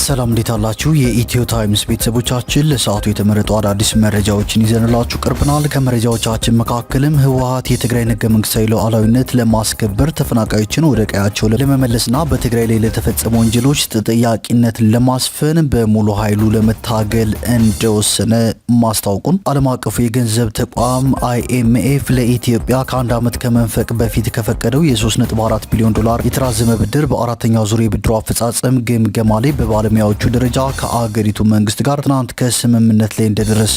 ሰላም እንዴት አላችሁ? የኢትዮ ታይምስ ቤተሰቦቻችን ለሰዓቱ የተመረጡ አዳዲስ መረጃዎችን ይዘንላችሁ ቀርበናል። ከመረጃዎቻችን መካከልም ህወሓት የትግራይን ህገ መንግስታዊ ሉዓላዊነት ለማስከበር ተፈናቃዮችን ወደ ቀያቸው ለመመለስና በትግራይ ላይ ለተፈጸሙ ወንጀሎች ተጠያቂነት ለማስፈን በሙሉ ኃይሉ ለመታገል እንደወሰነ ማስታወቁን ዓለም አቀፉ የገንዘብ ተቋም IMF ለኢትዮጵያ ከአንድ ዓመት ከመንፈቅ በፊት ከፈቀደው የ3.4 ቢሊዮን ዶላር የተራዘመ ብድር በአራተኛው ዙር የብድሩ አፈጻጸም ግምገማ ላይ ባለሙያዎቹ ደረጃ ከአገሪቱ መንግስት ጋር ትናንት ከስምምነት ላይ እንደደረሰ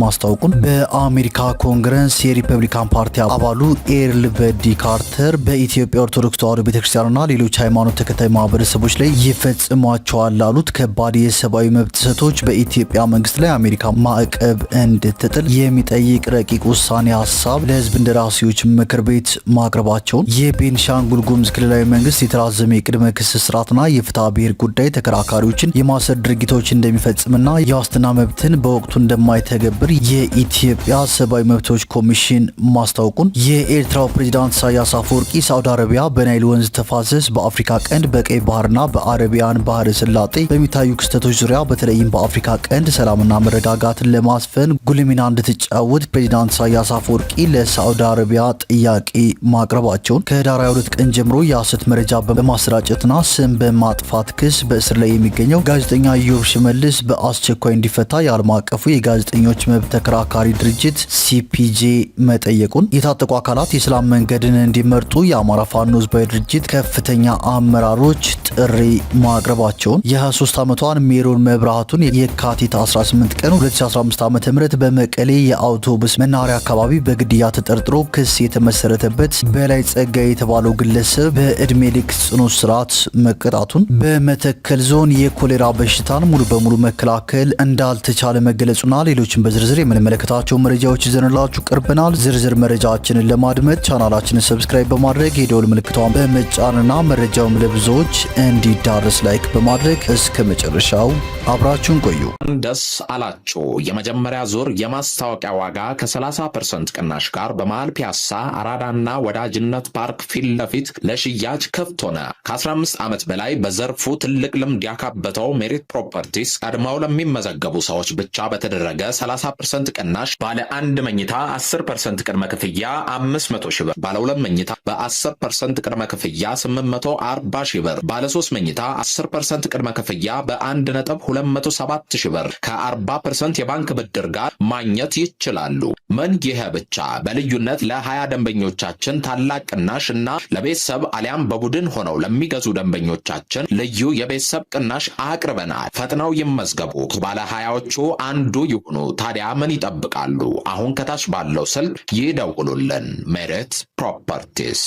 ማስታወቁን በአሜሪካ ኮንግረስ የሪፐብሊካን ፓርቲ አባሉ ኤርል በዲ ካርተር በኢትዮጵያ ኦርቶዶክስ ተዋሕዶ ቤተክርስቲያንና ሌሎች ሃይማኖት ተከታይ ማህበረሰቦች ላይ ይፈጽሟቸዋል ላሉት ከባድ የሰብአዊ መብት ጥሰቶች በኢትዮጵያ መንግስት ላይ አሜሪካ ማዕቀብ እንድትጥል የሚጠይቅ ረቂቅ ውሳኔ ሀሳብ ለህዝብ እንደራሴዎች ምክር ቤት ማቅረባቸውን የቤንሻንጉል ጉሙዝ ክልላዊ መንግስት የተራዘመ የቅድመ ክስ ስርዓትና የፍትሐ ብሔር ጉዳይ ተከራካሪዎችን የማሰር ድርጊቶች እንደሚፈጽምና የዋስትና መብትን በወቅቱ እንደማይተገብር የኢትዮጵያ ሰብአዊ መብቶች ኮሚሽን ማስታወቁን የኤርትራው ፕሬዝዳንት ኢሳያስ አፈወርቂ ሳውዲ አረቢያ በናይል ወንዝ ተፋሰስ በአፍሪካ ቀንድ በቀይ ባህርና በአረቢያን ባህረ ሰላጤ በሚታዩ ክስተቶች ዙሪያ በተለይም በአፍሪካ ቀንድ ሰላምና መረጋጋትን ለማስፈን ጉልህ ሚና እንድትጫወት ፕሬዝዳንት ኢሳያስ አፈወርቂ ለሳውዲ አረቢያ ጥያቄ ማቅረባቸውን ከህዳር 22 ቀን ጀምሮ የሐሰት መረጃ በማሰራጨትና ስም በማጥፋት ክስ በእስር ላይ የሚገኘው ጋዜጠኛ ኢዮብ ሽመልስ በአስቸኳይ እንዲፈታ የዓለም አቀፉ የጋዜጠኞች መብት ተከራካሪ ድርጅት CPJ መጠየቁን የታጠቁ አካላት የሰላም መንገድን እንዲመርጡ የአማራ ፋኖ ህዝባዊ ድርጅት ከፍተኛ አመራሮች ጥሪ ማቅረባቸውን የ23 ዓመቷን ሜሮን መብራቱን የካቲት 18 ቀን 2015 ዓ.ም በመቀሌ የአውቶቡስ መናኸሪያ አካባቢ በግድያ ተጠርጥሮ ክስ የተመሰረተበት በላይ ጸጋይ የተባለው ግለሰብ በእድሜ ልክ ጽኑ እስራት መቀጣቱን በመተከል ዞን የኮሌራ በሽታን ሙሉ በሙሉ መከላከል እንዳልተቻለ መገለጹና ሌሎችን በዝርዝር የምንመለከታቸው መረጃዎች ይዘንላችሁ ቀርበናል። ዝርዝር መረጃችንን ለማድመጥ ቻናላችንን ሰብስክራይብ በማድረግ የደወል ምልክቷን በመጫንና መረጃውም ለብዙዎች እንዲዳረስ ላይክ በማድረግ እስከ መጨረሻው አብራችሁን ቆዩ። ደስ አላችሁ። የመጀመሪያ ዙር የማስታወቂያ ዋጋ ከ30% ቅናሽ ጋር በመሃል ፒያሳ አራዳና ወዳጅነት ፓርክ ፊት ለፊት ለሽያጭ ክፍት ሆነ። ከ15 ዓመት በላይ በዘርፉ ትልቅ ልምድ ያካበተው ሜሪት ፕሮፐርቲስ ቀድመው ለሚመዘገቡ ሰዎች ብቻ በተደረገ 30% ቅናሽ ባለ 1 መኝታ 10% ቅድመ ክፍያ 500 ሺህ ብር፣ ባለ 2 መኝታ በ10% ቅድመ ክፍያ 840 ሺህ ብር፣ ባለ 3 መኝታ 10% ቅድመ ክፍያ በ1.207 ሺህ ብር ከ40% የባንክ ብድር ጋር ማግኘት ይችላሉ። ምን ይሄ ብቻ! በልዩነት ለ20 ደንበኞቻችን ታላቅ ቅናሽ እና ለቤተሰብ አሊያም በቡድን ሆነው ለሚገዙ ደንበኞቻችን ልዩ የቤተሰብ ቅናሽ አቅርበናል። ፈጥነው ይመዝገቡ፣ ከባለ 20ዎቹ አንዱ ይሁኑ። ታዲያ ምን ይጠብቃሉ? አሁን ከታች ባለው ስልክ ይደውሉልን። ሜሪት ፕሮፐርቲስ።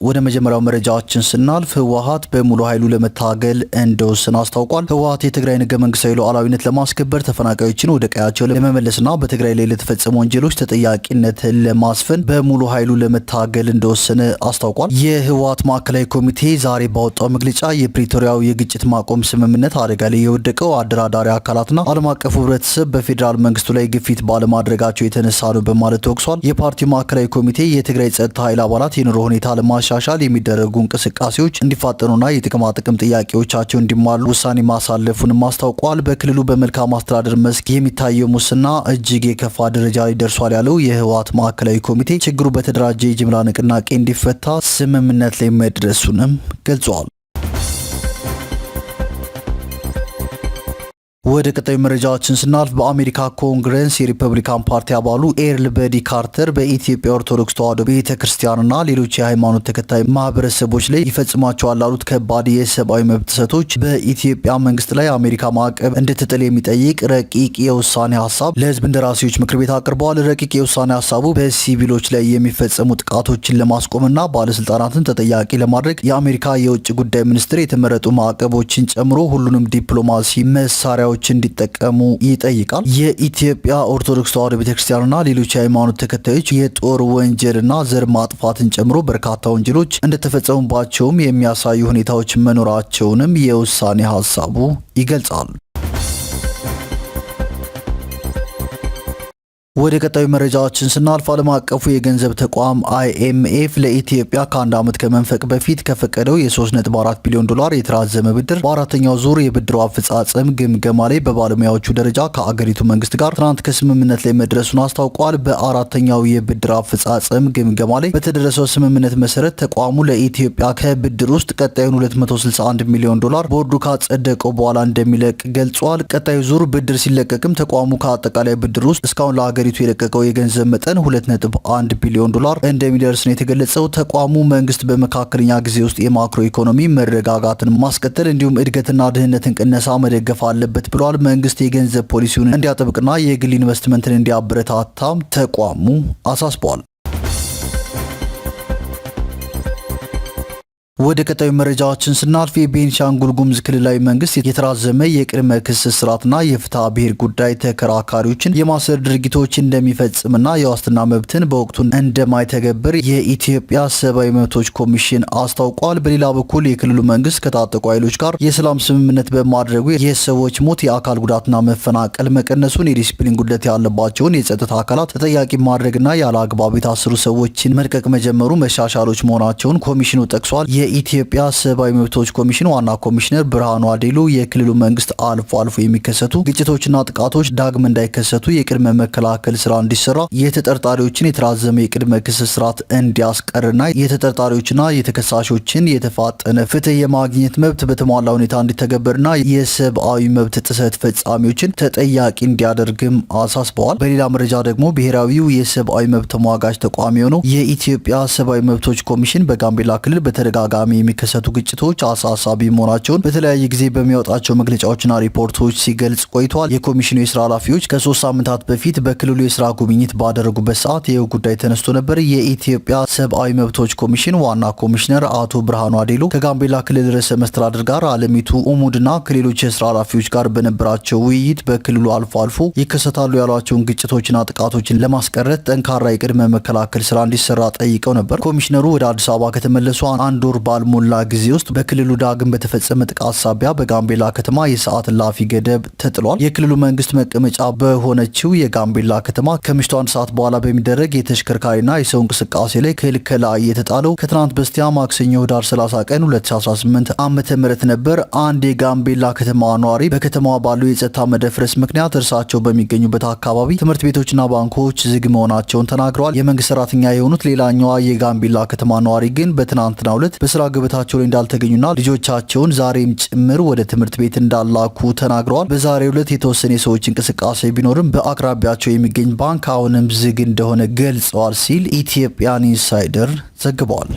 ወደ መጀመሪያው መረጃችን ስናልፍ ህወሓት በሙሉ ኃይሉ ለመታገል እንደወሰነ አስታውቋል። ህወሓት የትግራይን ህገ መንግስታዊ ሉዓላዊነት ለማስከበር ተፈናቃዮችን ወደ ቀያቸው ለመመለስና በትግራይ ላይ ለተፈጸሙ ወንጀሎች ተጠያቂነትን ለማስፈን በሙሉ ኃይሉ ለመታገል እንደወሰነ አስታውቋል። የህወሓት ማዕከላዊ ኮሚቴ ዛሬ ባወጣው መግለጫ የፕሪቶሪያው የግጭት ማቆም ስምምነት አደጋ ላይ የወደቀው አደራዳሪ አካላትና ዓለም አቀፉ ህብረተሰብ በፌዴራል መንግስቱ ላይ ግፊት ባለማድረጋቸው የተነሳ ነው በማለት ተወቅሷል። የፓርቲው ማዕከላዊ ኮሚቴ የትግራይ ጸጥታ ኃይል አባላት የኑሮ ሁኔታ ሻሻል የሚደረጉ እንቅስቃሴዎች እንዲፋጠኑና የጥቅማ ጥቅም ጥያቄዎቻቸው እንዲሟሉ ውሳኔ ማሳለፉን ማስታውቋል። በክልሉ በመልካም አስተዳደር መስክ የሚታየው ሙስና እጅግ የከፋ ደረጃ ላይ ደርሷል ያለው የህወሓት ማዕከላዊ ኮሚቴ ችግሩ በተደራጀ የጅምላ ንቅናቄ እንዲፈታ ስምምነት ላይ መድረሱንም ገልጿል። ወደ ቀጣዩ መረጃችን ስናልፍ በአሜሪካ ኮንግረስ የሪፐብሊካን ፓርቲ አባሉ ኤርል በዲ ካርተር በኢትዮጵያ ኦርቶዶክስ ተዋሕዶ ቤተክርስቲያንና ሌሎች የሃይማኖት ተከታይ ማህበረሰቦች ላይ ይፈጽሟቸዋል ላሉት ከባድ የሰብአዊ መብት ጥሰቶች በኢትዮጵያ መንግስት ላይ አሜሪካ ማዕቀብ እንድትጥል የሚጠይቅ ረቂቅ የውሳኔ ሀሳብ ለህዝብ እንደራሴዎች ምክር ቤት አቅርበዋል። ረቂቅ የውሳኔ ሀሳቡ በሲቪሎች ላይ የሚፈጸሙ ጥቃቶችን ለማስቆምና ባለስልጣናትን ተጠያቂ ለማድረግ የአሜሪካ የውጭ ጉዳይ ሚኒስትር የተመረጡ ማዕቀቦችን ጨምሮ ሁሉንም ዲፕሎማሲ መሳሪያ እንዲጠቀሙ ይጠይቃል። የኢትዮጵያ ኦርቶዶክስ ተዋሕዶ ቤተክርስቲያንና ሌሎች የሃይማኖት ተከታዮች የጦር ወንጀልና ዘር ማጥፋትን ጨምሮ በርካታ ወንጀሎች እንደተፈጸሙባቸውም የሚያሳዩ ሁኔታዎች መኖራቸውንም የውሳኔ ሀሳቡ ይገልጻል። ወደ ቀጣዩ መረጃዎችን ስናልፍ ዓለም አቀፉ የገንዘብ ተቋም IMF ለኢትዮጵያ ከአንድ ዓመት ከመንፈቅ በፊት ከፈቀደው የ3.4 ቢሊዮን ዶላር የተራዘመ ብድር በአራተኛው ዙር የብድሩ አፈጻጸም ግምገማ ላይ በባለሙያዎቹ ደረጃ ከአገሪቱ መንግስት ጋር ትናንት ከስምምነት ላይ መድረሱን አስታውቋል። በአራተኛው የብድር አፈጻጸም ግምገማ ላይ በተደረሰው ስምምነት መሰረት ተቋሙ ለኢትዮጵያ ከብድር ውስጥ ቀጣዩን 261 ሚሊዮን ዶላር ቦርዱ ካጸደቀው በኋላ እንደሚለቅ ገልጿል። ቀጣዩ ዙር ብድር ሲለቀቅም ተቋሙ ከአጠቃላይ ብድር ውስጥ እስካሁን ለሀገሪቱ የለቀቀው የገንዘብ መጠን 2.1 ቢሊዮን ዶላር እንደሚደርስ ነው የተገለጸው። ተቋሙ መንግስት በመካከለኛ ጊዜ ውስጥ የማክሮ ኢኮኖሚ መረጋጋትን ማስቀጠል እንዲሁም እድገትና ድህነትን ቅነሳ መደገፍ አለበት ብሏል። መንግስት የገንዘብ ፖሊሲውን እንዲያጠብቅና የግል ኢንቨስትመንትን እንዲያበረታታም ተቋሙ አሳስቧል። ወደ ቀጣዩ መረጃዎችን ስናልፍ የቤንሻንጉል ጉሙዝ ክልላዊ መንግስት የተራዘመ የቅድመ ክስ ስርዓትና የፍትሐ ብሔር ጉዳይ ተከራካሪዎችን የማሰር ድርጊቶች እንደሚፈጽምና የዋስትና መብትን በወቅቱ እንደማይተገብር የኢትዮጵያ ሰብአዊ መብቶች ኮሚሽን አስታውቋል። በሌላ በኩል የክልሉ መንግስት ከታጠቁ ኃይሎች ጋር የሰላም ስምምነት በማድረጉ የሰዎች ሞት፣ የአካል ጉዳትና መፈናቀል መቀነሱን፣ የዲሲፕሊን ጉድለት ያለባቸውን የጸጥታ አካላት ተጠያቂ ማድረግና ያለ አግባብ የታሰሩ ሰዎችን መልቀቅ መጀመሩ መሻሻሎች መሆናቸውን ኮሚሽኑ ጠቅሷል። የኢትዮጵያ ሰብአዊ መብቶች ኮሚሽን ዋና ኮሚሽነር ብርሃኑ አዴሎ የክልሉ መንግስት አልፎ አልፎ የሚከሰቱ ግጭቶችና ጥቃቶች ዳግም እንዳይከሰቱ የቅድመ መከላከል ስራ እንዲሰራ፣ የተጠርጣሪዎችን የተራዘመ የቅድመ ክስ ስርዓት እንዲያስቀርና የተጠርጣሪዎችና የተከሳሾችን የተፋጠነ ፍትህ የማግኘት መብት በተሟላ ሁኔታ እንዲተገበርና የሰብአዊ መብት ጥሰት ፈጻሚዎችን ተጠያቂ እንዲያደርግም አሳስበዋል። በሌላ መረጃ ደግሞ ብሔራዊው የሰብአዊ መብት ተሟጋች ተቋም የሆነው የኢትዮጵያ ሰብአዊ መብቶች ኮሚሽን በጋምቤላ ክልል በተደጋጋሚ የሚከሰቱ ግጭቶች አሳሳቢ መሆናቸውን በተለያየ ጊዜ በሚያወጣቸው መግለጫዎችና ሪፖርቶች ሲገልጽ ቆይቷል። የኮሚሽኑ የስራ ኃላፊዎች ከ3 ሳምንታት በፊት በክልሉ የስራ ጉብኝት ባደረጉበት ሰዓት ይህ ጉዳይ ተነስቶ ነበር። የኢትዮጵያ ሰብአዊ መብቶች ኮሚሽን ዋና ኮሚሽነር አቶ ብርሃኑ አዴሎ ከጋምቤላ ክልል ርዕሰ መስተዳድር ጋር አለሚቱ ኡሙድና ከሌሎች የስራ ኃላፊዎች ጋር በነበራቸው ውይይት በክልሉ አልፎ አልፎ ይከሰታሉ ያሏቸውን ግጭቶችና ጥቃቶችን ለማስቀረት ጠንካራ የቅድመ መከላከል ስራ እንዲሰራ ጠይቀው ነበር። ኮሚሽነሩ ወደ አዲስ አበባ ከተመለሱ አንድ ወር ባልሞላ ጊዜ ውስጥ በክልሉ ዳግም በተፈጸመ ጥቃት ሳቢያ በጋምቤላ ከተማ የሰዓት እላፊ ገደብ ተጥሏል። የክልሉ መንግስት መቀመጫ በሆነችው የጋምቤላ ከተማ ከምሽቱ 1 ሰዓት በኋላ በሚደረግ የተሽከርካሪና የሰው እንቅስቃሴ ላይ ክልከላ የተጣለው ከትናንት በስቲያ ማክሰኞ ህዳር 30 ቀን 2018 ዓመተ ምህረት ነበር። አንድ የጋምቤላ ከተማ ነዋሪ በከተማዋ ባለው የጸጥታ መደፍረስ ምክንያት እርሳቸው በሚገኙበት አካባቢ ትምህርት ቤቶችና ባንኮች ዝግ መሆናቸውን ተናግረዋል። የመንግስት ሰራተኛ የሆኑት ሌላኛዋ የጋምቤላ ከተማ ነዋሪ ግን በትናንትናው ዕለት በስራ ገበታቸው ላይ እንዳልተገኙና ልጆቻቸውን ዛሬም ጭምር ወደ ትምህርት ቤት እንዳላኩ ተናግረዋል። በዛሬው ዕለት የተወሰነ የሰዎች እንቅስቃሴ ቢኖርም በአቅራቢያቸው የሚገኝ ባንክ አሁንም ዝግ እንደሆነ ገልጸዋል ሲል ኢትዮጵያን ኢንሳይደር ዘግበዋል።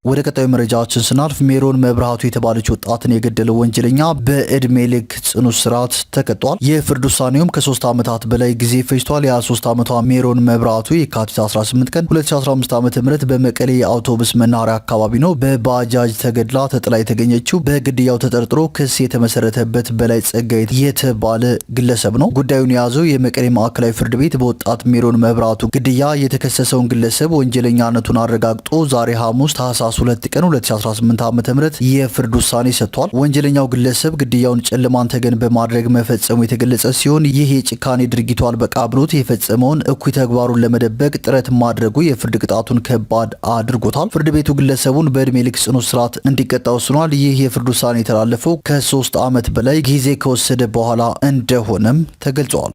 ወደ ቀጣዩ መረጃዎችን ስናልፍ ሜሮን መብራቱ የተባለች ወጣትን የገደለው ወንጀለኛ በእድሜ ልክ ጽኑ እስራት ተቀጧል። የፍርድ ውሳኔውም ከ3 ዓመታት በላይ ጊዜ ፈጅቷል። የ23 ዓመቷ ሜሮን መብራቱ የካቲት 18 ቀን 2015 ዓ.ም በመቀሌ የአውቶቡስ መናኸሪያ አካባቢ ነው በባጃጅ ተገድላ ተጥላ የተገኘችው። በግድያው ተጠርጥሮ ክስ የተመሰረተበት በላይ ጸጋይ የተባለ ግለሰብ ነው። ጉዳዩን የያዘው የመቀሌ ማዕከላዊ ፍርድ ቤት በወጣት ሜሮን መብራቱ ግድያ የተከሰሰውን ግለሰብ ወንጀለኛነቱን አረጋግጦ ዛሬ ሐሙስ ታህሳስ 2 ቀን 2018 ዓ.ም የፍርድ ውሳኔ ሰጥቷል። ወንጀለኛው ግለሰብ ግድያውን ጨለማን ተገን በማድረግ መፈጸሙ የተገለጸ ሲሆን ይህ የጭካኔ ድርጊቱ አልበቃ ብሎት የፈጸመውን እኩይ ተግባሩን ለመደበቅ ጥረት ማድረጉ የፍርድ ቅጣቱን ከባድ አድርጎታል። ፍርድ ቤቱ ግለሰቡን በእድሜ ልክ ጽኑ እስራት እንዲቀጣ ወስኗል። ይህ የፍርድ ውሳኔ የተላለፈው ከ3 ዓመት በላይ ጊዜ ከወሰደ በኋላ እንደሆነም ተገልጿል።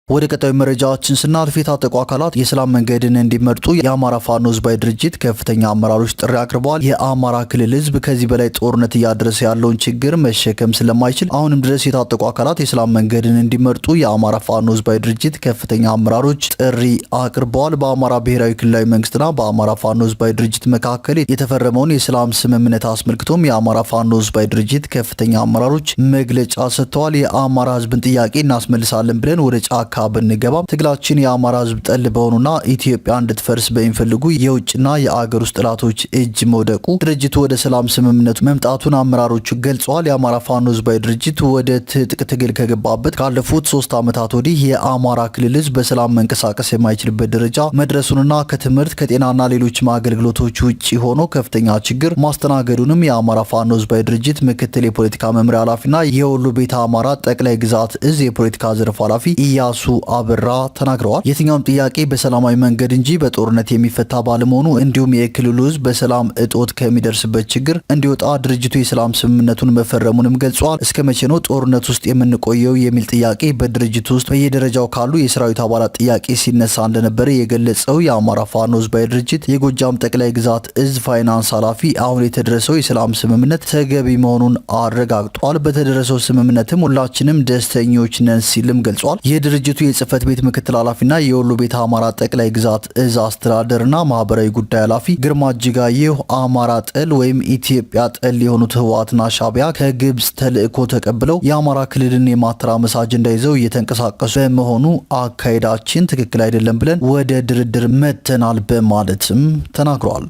ወደ ቀጣዩ መረጃዎችን ስናልፍ የታጠቁ አካላት የሰላም መንገድን እንዲመርጡ የአማራ ፋኖ ህዝባዊ ድርጅት ከፍተኛ አመራሮች ጥሪ አቅርበዋል። የአማራ ክልል ህዝብ ከዚህ በላይ ጦርነት እያደረሰ ያለውን ችግር መሸከም ስለማይችል አሁንም ድረስ የታጠቁ አካላት የሰላም መንገድን እንዲመርጡ የአማራ ፋኖ ህዝባዊ ድርጅት ከፍተኛ አመራሮች ጥሪ አቅርበዋል። በአማራ ብሔራዊ ክልላዊ መንግስትና በአማራ ፋኖ ህዝባዊ ድርጅት መካከል የተፈረመውን የሰላም ስምምነት አስመልክቶም የአማራ ፋኖ ህዝባዊ ድርጅት ከፍተኛ አመራሮች መግለጫ ሰጥተዋል። የአማራ ህዝብን ጥያቄ እናስመልሳለን ብለን ወደ ጫካ ብንገባም ትግላችን የአማራ ህዝብ ጠል በሆኑና ኢትዮጵያ እንድትፈርስ በሚፈልጉ የውጭና የአገር ውስጥ ጠላቶች እጅ መውደቁ ድርጅቱ ወደ ሰላም ስምምነቱ መምጣቱን አመራሮቹ ገልጸዋል። የአማራ ፋኖ ህዝባዊ ድርጅት ወደ ትጥቅ ትግል ከገባበት ካለፉት 3 ዓመታት ወዲህ የአማራ ክልል ህዝብ በሰላም መንቀሳቀስ የማይችልበት ደረጃ መድረሱንና ከትምህርት ከጤናና ሌሎችም አገልግሎቶች ውጪ ሆኖ ከፍተኛ ችግር ማስተናገዱንም የአማራ ፋኖ ህዝባዊ ድርጅት ምክትል የፖለቲካ መምሪያ ኃላፊና የወሎ ቤተ አማራ ጠቅላይ ግዛት እዝ የፖለቲካ ዘርፍ ኃላፊ ኢያሱ አበራ ተናግረዋል። የትኛውም ጥያቄ በሰላማዊ መንገድ እንጂ በጦርነት የሚፈታ ባለመሆኑ እንዲሁም የክልሉ ህዝብ በሰላም እጦት ከሚደርስበት ችግር እንዲወጣ ድርጅቱ የሰላም ስምምነቱን መፈረሙንም ገልጿል። እስከ መቼ ነው ጦርነት ውስጥ የምንቆየው የሚል ጥያቄ በድርጅቱ ውስጥ በየደረጃው ካሉ የሰራዊት አባላት ጥያቄ ሲነሳ እንደነበረ የገለጸው የአማራ ፋኖ ህዝባዊ ድርጅት የጎጃም ጠቅላይ ግዛት እዝ ፋይናንስ ኃላፊ አሁን የተደረሰው የሰላም ስምምነት ተገቢ መሆኑን አረጋግጧል። በተደረሰው ስምምነትም ሁላችንም ደስተኞች ነን ሲልም ገልጿል። የድርጅቱ የጽህፈት ቤት ምክትል ኃላፊና የወሎ ቤተ አማራ ጠቅላይ ግዛት እዝ አስተዳደርና ማህበራዊ ጉዳይ ኃላፊ ግርማ እጅጋየሁ አማራ ጠል ወይም ኢትዮጵያ ጠል የሆኑት ህወሓትና ሻዕቢያ ከግብጽ ተልእኮ ተቀብለው የአማራ ክልልን የማተራመስ አጀንዳ ይዘው እየተንቀሳቀሱ በመሆኑ አካሄዳችን ትክክል አይደለም ብለን ወደ ድርድር መጥተናል በማለትም ተናግረዋል።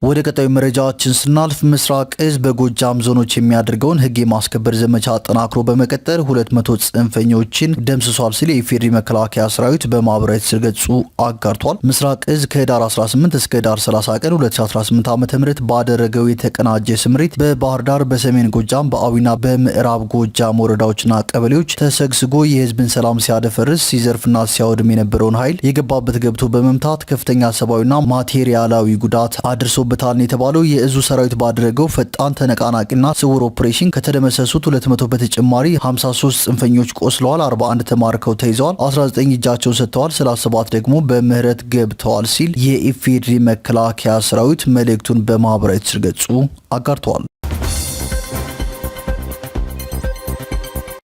ወደ ቀጣዩ መረጃችን ስናልፍ ምስራቅ እዝ በጎጃም ዞኖች የሚያደርገውን ህግ የማስከበር ዘመቻ አጠናክሮ በመቀጠል 200 ጽንፈኞችን ደምስሷል ሲል የኢፌዴሪ መከላከያ ሰራዊት በማህበራዊ ትስስር ገጹ አጋርቷል። ምስራቅ እዝ ከህዳር 18 እስከ ህዳር 30 ቀን 2018 ዓ.ም ባደረገው የተቀናጀ ስምሪት በባህር ዳር፣ በሰሜን ጎጃም፣ በአዊና በምዕራብ ጎጃም ወረዳዎችና ቀበሌዎች ተሰግስጎ የህዝብን ሰላም ሲያደፈርስ ሲዘርፍና ሲያወድም የነበረውን ኃይል የገባበት ገብቶ በመምታት ከፍተኛ ሰብአዊና ማቴሪያላዊ ጉዳት አድርሶ በታልን የተባለው የእዙ ሰራዊት ባደረገው ፈጣን ተነቃናቂና ስውር ኦፕሬሽን ከተደመሰሱት 200 በተጨማሪ 53 ጽንፈኞች ቆስለዋል፣ 41 ተማርከው ተይዘዋል፣ 19 እጃቸውን ሰጥተዋል፣ 37 ደግሞ በምህረት ገብተዋል ሲል የኢፌዴሪ መከላከያ ሰራዊት መልእክቱን በማህበራዊ ትስስር ገጹ አጋርተዋል።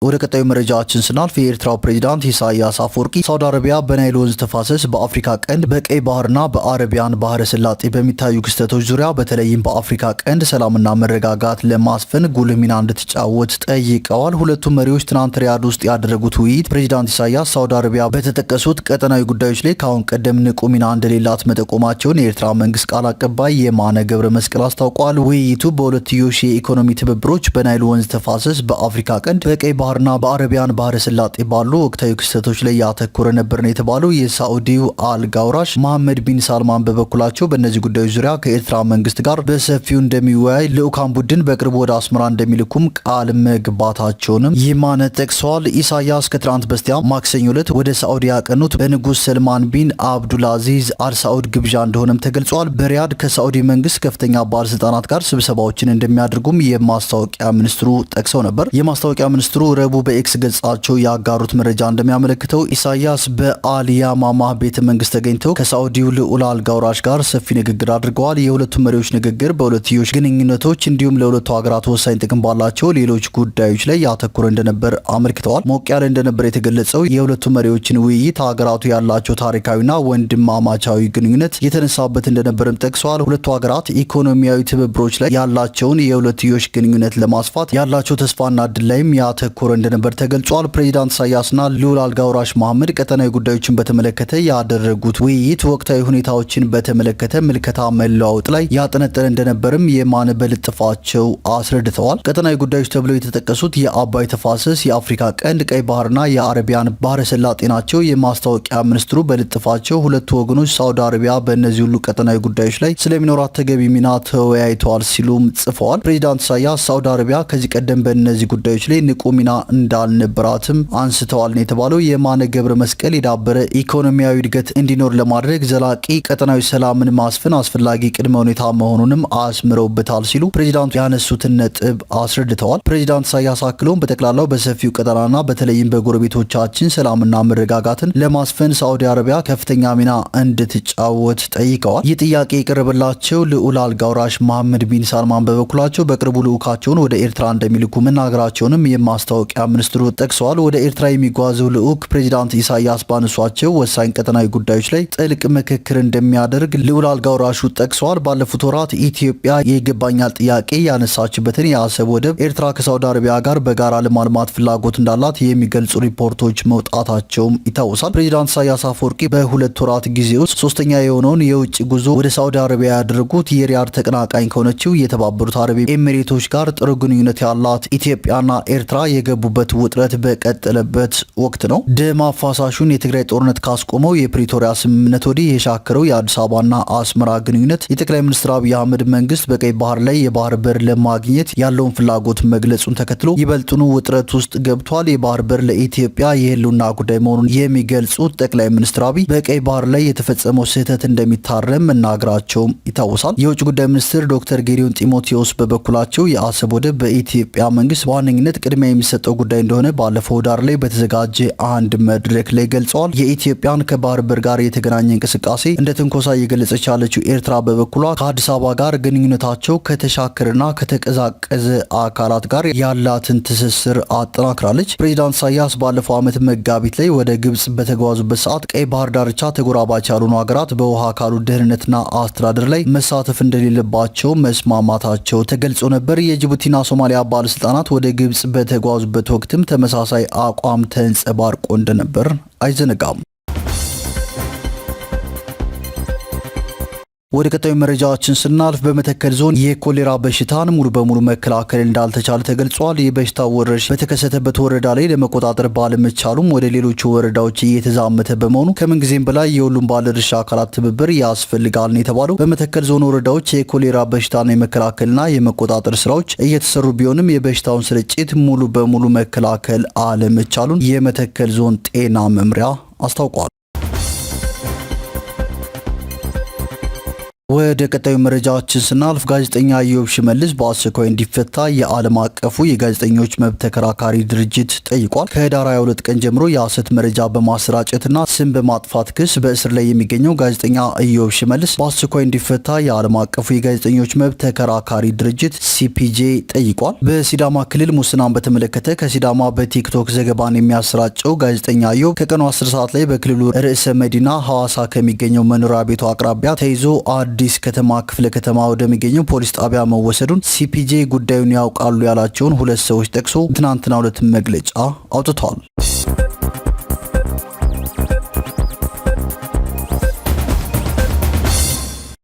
ወደ ቀጣዩ መረጃችን ስናልፍ የኤርትራው ፕሬዝዳንት ኢሳያስ አፈወርቂ ሳውዲ አረቢያ በናይል ወንዝ ተፋሰስ በአፍሪካ ቀንድ በቀይ ባህርና በአረቢያን ባህረ ሰላጤ በሚታዩ ክስተቶች ዙሪያ በተለይም በአፍሪካ ቀንድ ሰላምና መረጋጋት ለማስፈን ጉልህ ሚና እንድትጫወት ጠይቀዋል። ሁለቱም መሪዎች ትናንት ሪያድ ውስጥ ያደረጉት ውይይት ፕሬዝዳንት ኢሳያስ ሳውዲ አረቢያ በተጠቀሱት ቀጠናዊ ጉዳዮች ላይ ከአሁን ቀደም ንቁ ሚና እንደሌላት መጠቆማቸውን የኤርትራ መንግስት ቃል አቀባይ የማነ ገብረ መስቀል አስታውቋል። ውይይቱ በሁለትዮሽ የኢኮኖሚ ትብብሮች በናይል ወንዝ ተፋሰስ በአፍሪካ ቀንድ በቀይ ባህርና በአረቢያን ባህረ ሰላጤ ባሉ ወቅታዊ ክስተቶች ላይ ያተኮረ ነበር ነው የተባለው። የሳዑዲው አልጋውራሽ መሐመድ ቢን ሳልማን በበኩላቸው በእነዚህ ጉዳዮች ዙሪያ ከኤርትራ መንግስት ጋር በሰፊው እንደሚወያይ ልዑካን ቡድን በቅርቡ ወደ አስመራ እንደሚልኩም ቃል መግባታቸውንም የማነ ጠቅሰዋል። ኢሳያስ ከትናንት በስቲያ ማክሰኞ ዕለት ወደ ሳዑዲ ያቀኑት በንጉስ ሰልማን ቢን አብዱልአዚዝ አልሳዑድ ግብዣ እንደሆነም ተገልጿል። በሪያድ ከሳዑዲ መንግስት ከፍተኛ ባለስልጣናት ጋር ስብሰባዎችን እንደሚያደርጉም የማስታወቂያ ሚኒስትሩ ጠቅሰው ነበር። የማስታወቂያ ሚኒስትሩ ረቡዕ በኤክስ ገጻቸው ያጋሩት መረጃ እንደሚያመለክተው ኢሳያስ በአልያማማ ቤተ መንግስት ተገኝተው ከሳዑዲው ልዑል አልጋውራሽ ጋር ሰፊ ንግግር አድርገዋል። የሁለቱም መሪዎች ንግግር በሁለትዮሽ ግንኙነቶች እንዲሁም ለሁለቱ ሀገራት ወሳኝ ጥቅም ባላቸው ሌሎች ጉዳዮች ላይ ያተኮረ እንደነበር አመልክተዋል። ሞቅ ያለ እንደነበር የተገለጸው የሁለቱ መሪዎችን ውይይት ሀገራቱ ያላቸው ታሪካዊና ወንድማማቻዊ ግንኙነት የተነሳበት እንደነበርም ጠቅሰዋል። ሁለቱ ሀገራት ኢኮኖሚያዊ ትብብሮች ላይ ያላቸውን የሁለትዮሽ ግንኙነት ለማስፋት ያላቸው ተስፋና እድል ላይም ያተኮረ እንደነበር ተገልጿል። ፕሬዚዳንት ኢሳያስና ልዑል አልጋውራሽ መሐመድ ቀጠናዊ ጉዳዮችን በተመለከተ ያደረጉት ውይይት ወቅታዊ ሁኔታዎችን በተመለከተ ምልከታ መለዋወጥ ላይ ያጠነጠነ እንደነበርም የማነ በልጥፋቸው አስረድተዋል። ቀጠናዊ ጉዳዮች ተብለው የተጠቀሱት የአባይ ተፋሰስ፣ የአፍሪካ ቀንድ፣ ቀይ ባህርና የአረቢያን ባህረ ሰላጤ ናቸው። የማስታወቂያ ሚኒስትሩ በልጥፋቸው ሁለቱ ወገኖች ሳውዲ አረቢያ በእነዚህ ሁሉ ቀጠናዊ ጉዳዮች ላይ ስለሚኖራት ተገቢ ሚና ተወያይተዋል ሲሉም ጽፈዋል። ፕሬዚዳንት ኢሳያስ ሳውዲ አረቢያ ከዚህ ቀደም በእነዚህ ጉዳዮች ላይ ንቁ ሚና እንዳልነበራትም አንስተዋል ነው የተባለው። የማነ ገብረ መስቀል የዳበረ ኢኮኖሚያዊ እድገት እንዲኖር ለማድረግ ዘላቂ ቀጠናዊ ሰላምን ማስፈን አስፈላጊ ቅድመ ሁኔታ መሆኑንም አስምረውበታል ሲሉ ፕሬዚዳንቱ ያነሱትን ነጥብ አስረድተዋል። ፕሬዚዳንት ኢሳያስ አክለውም በጠቅላላው በሰፊው ቀጠናና በተለይም በጎረቤቶቻችን ሰላምና መረጋጋትን ለማስፈን ሳዑዲ አረቢያ ከፍተኛ ሚና እንድትጫወት ጠይቀዋል። ይህ ጥያቄ የቀረበላቸው ልዑል አልጋውራሽ መሐመድ ቢን ሳልማን በበኩላቸው በቅርቡ ልዑካቸውን ወደ ኤርትራ እንደሚልኩ መናገራቸውንም የማስታወቂያ ማስታወቂያ ሚኒስትሩ ጠቅሰዋል። ወደ ኤርትራ የሚጓዘው ልዑክ ፕሬዚዳንት ኢሳያስ ባነሷቸው ወሳኝ ቀጠናዊ ጉዳዮች ላይ ጥልቅ ምክክር እንደሚያደርግ ልዑል አልጋ ወራሹ ጠቅሰዋል። ባለፉት ወራት ኢትዮጵያ የይገባኛል ጥያቄ ያነሳችበትን የአሰብ ወደብ ኤርትራ ከሳውዲ አረቢያ ጋር በጋራ ለማልማት ፍላጎት እንዳላት የሚገልጹ ሪፖርቶች መውጣታቸውም ይታወሳል። ፕሬዚዳንት ኢሳያስ አፈወርቂ በሁለት ወራት ጊዜ ውስጥ ሶስተኛ የሆነውን የውጭ ጉዞ ወደ ሳውዲ አረቢያ ያደረጉት የሪያድ ተቀናቃኝ ከሆነችው የተባበሩት አረብ ኤሚሬቶች ጋር ጥሩ ግንኙነት ያላት ኢትዮጵያና ኤርትራ የገቡበት ውጥረት በቀጠለበት ወቅት ነው። ደም አፋሳሹን የትግራይ ጦርነት ካስቆመው የፕሪቶሪያ ስምምነት ወዲህ የሻከረው የአዲስ አበባና አስመራ ግንኙነት የጠቅላይ ሚኒስትር አብይ አህመድ መንግስት በቀይ ባህር ላይ የባህር በር ለማግኘት ያለውን ፍላጎት መግለጹን ተከትሎ ይበልጡኑ ውጥረት ውስጥ ገብቷል። የባህር በር ለኢትዮጵያ የህልውና ጉዳይ መሆኑን የሚገልጹት ጠቅላይ ሚኒስትር አብይ በቀይ ባህር ላይ የተፈጸመው ስህተት እንደሚታረም መናገራቸውም ይታወሳል። የውጭ ጉዳይ ሚኒስትር ዶክተር ጌዲዮን ጢሞቴዎስ በበኩላቸው የአሰብ ወደብ በኢትዮጵያ መንግስት በዋነኝነት ቅድሚያ የሚሰጠው ጉዳይ እንደሆነ ባለፈው ዳር ላይ በተዘጋጀ አንድ መድረክ ላይ ገልጸዋል። የኢትዮጵያን ከባህር በር ጋር የተገናኘ እንቅስቃሴ እንደ ትንኮሳ እየገለጸች ያለችው ኤርትራ በበኩሏ ከአዲስ አበባ ጋር ግንኙነታቸው ከተሻከረና ከተቀዛቀዘ አካላት ጋር ያላትን ትስስር አጠናክራለች። ፕሬዚዳንት ኢሳያስ ባለፈው ዓመት መጋቢት ላይ ወደ ግብጽ በተጓዙበት ሰዓት ቀይ ባህር ዳርቻ ተጎራባች ያልሆኑ ሀገራት በውሃ አካሉ ደህንነትና አስተዳደር ላይ መሳተፍ እንደሌለባቸው መስማማታቸው ተገልጾ ነበር። የጅቡቲና ሶማሊያ ባለስልጣናት ወደ ግብጽ በተጓዙበት ወቅትም ተመሳሳይ አቋም ተንጸባርቆ እንደነበር አይዘነጋም። ወደ ቀጣዩ መረጃችን ስናልፍ በመተከል ዞን የኮሌራ በሽታን ሙሉ በሙሉ መከላከል እንዳልተቻለ ተገልጿል። የበሽታው ወረርሽኝ በተከሰተበት ወረዳ ላይ ለመቆጣጠር ባለመቻሉም ወደ ሌሎቹ ወረዳዎች እየተዛመተ በመሆኑ ከምንጊዜም በላይ የሁሉም ባለድርሻ አካላት ትብብር ያስፈልጋል ነው የተባለው። በመተከል ዞን ወረዳዎች የኮሌራ በሽታን የመከላከልና የመቆጣጠር ስራዎች እየተሰሩ ቢሆንም የበሽታውን ስርጭት ሙሉ በሙሉ መከላከል አለመቻሉን የመተከል ዞን ጤና መምሪያ አስታውቋል። ወደ ቀጣዩ መረጃችን ስናልፍ ጋዜጠኛ ኢዮብ ሽመልስ በአስቸኳይ እንዲፈታ የዓለም አቀፉ የጋዜጠኞች መብት ተከራካሪ ድርጅት ጠይቋል። ከህዳር 22 ቀን ጀምሮ የሐሰት መረጃ በማሰራጨትና ስም በማጥፋት ክስ በእስር ላይ የሚገኘው ጋዜጠኛ ኢዮብ ሽመልስ በአስቸኳይ እንዲፈታ የዓለም አቀፉ የጋዜጠኞች መብት ተከራካሪ ድርጅት ሲፒጄ ጠይቋል። በሲዳማ ክልል ሙስናን በተመለከተ ከሲዳማ በቲክቶክ ዘገባን የሚያሰራጨው ጋዜጠኛ ኢዮብ ከቀኑ 10 ሰዓት ላይ በክልሉ ርዕሰ መዲና ሐዋሳ ከሚገኘው መኖሪያ ቤቱ አቅራቢያ ተይዞ አዲስ ከተማ ክፍለ ከተማ ወደሚገኘው ፖሊስ ጣቢያ መወሰዱን ሲፒጄ ጉዳዩን ያውቃሉ ያላቸውን ሁለት ሰዎች ጠቅሶ ትናንትና ሁለት መግለጫ አውጥቷል።